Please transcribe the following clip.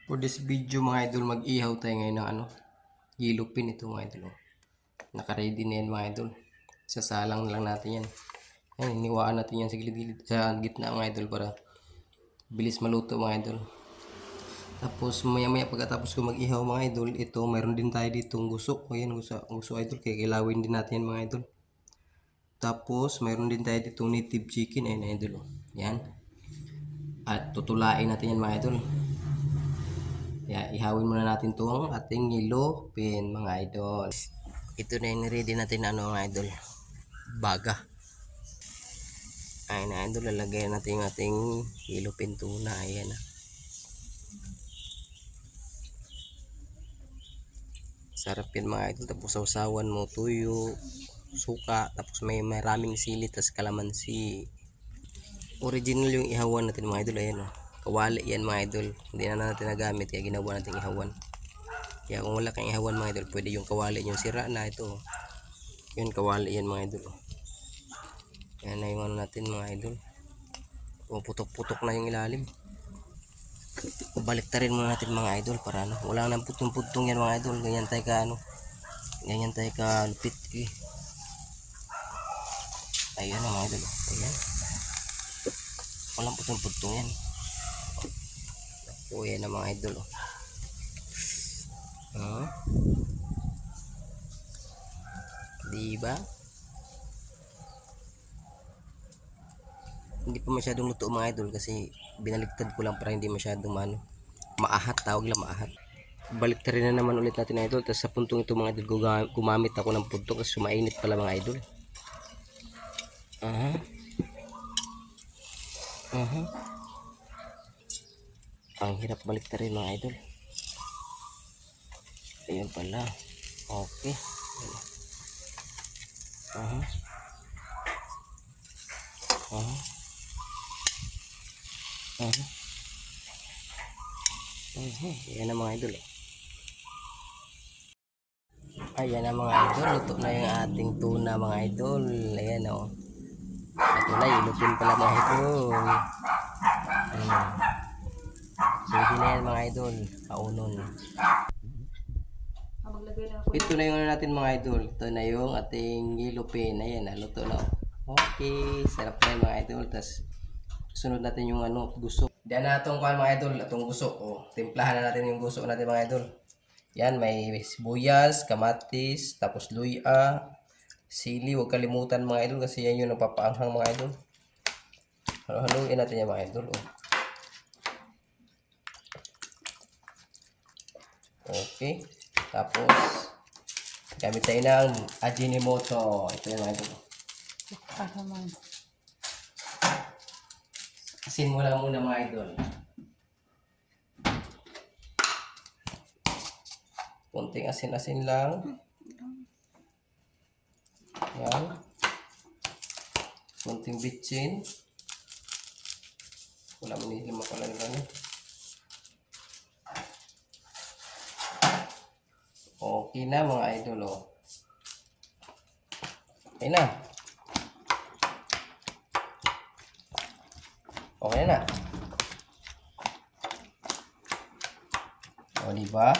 For this video mga idol, mag-ihaw tayo ngayon ng yellow pin ito mga idol. Naka-ready na yan mga idol. Sasalang lang natin yan. Ayan, iniwaan natin yan sa gilid-gilid, sa gitna mga idol para bilis maluto mga idol. Tapos maya-maya pagkatapos ko mag-ihaw mga idol, ito mayroon din tayo ditong gusok. Ayan, gusto idol, kaya kilawin din natin yan mga idol. Tapos mayroon din tayo ditong native chicken. Ayan idol. Yan. At tutulain natin yan mga idol. Kaya ihawin muna natin itong ating yellow pin mga idol. Ito na yung ready natin mga idol. Baga. Ayan na idol, lalagay natin yung ating yellow pin tuna. Ayan na. Sarap yan mga idol. Tapos sausawan mo tuyo, suka, tapos may maraming sili, tapos kalamansi. Original yung ihawan natin mga idol. Ayan o. Kawali yan mga idol. Hindi na natin nagamit kaya ginawa natin ihawan. Kaya kung wala kang ihawan mga idol, pwede yung kawali yung sira na ito. Yun, kawali yan mga idol. Yan na yung natin mga idol. Putok-putok na yung ilalim. Baliktarin muna natin mga idol para wala nang putong-putong yan mga idol. Ganyan tayo ka ganyan tayo ka lupit eh. Ayan mga idol. Ayan. Walang putong-putong yan. O yan na mga idol. Diba? Hindi pa masyadong luto mga idol kasi binaliktad ko lang para hindi masyadong maahat, tawag lang maahat. Baliktarin na naman ulit natin idol. Tapos sa puntong ito mga idol, gumamit ako ng puntong kasi sumainit pala mga idol. Ang hirap baliktarin mga idol. Ayan pala. Okay. Ayan na mga idol. Ayan na mga idol. Luto na yung ating tuna mga idol. Ayan o. Ito na, ilupin pala mga idol. Sige na yan mga idol. Kaunon. Ito na yung natin mga idol. Ito na yung ating yellow pin. Ayan na, luto na. Okay, sarap na yung mga idol. Tapos sunod natin yung gusok. Diyan na itong mga idol, itong gusok. Timplahan na natin yung gusok natin mga idol. Yan, may sibuyas, kamatis, tapos luya, sili. Huwag kalimutan mga idol kasi yan yung napapaanghang mga idol. Haluin natin yung mga idol. Okay. Tapos gamit tayo ng Ajinomoto. Ito yung mga idol. Asin mo lang muna mga idol. Kunting asin-asin lang. Yan. Kunting bitchin. Wala mo nila makalan lang. Okay na mga idol. Okay na. Okay na. O diba?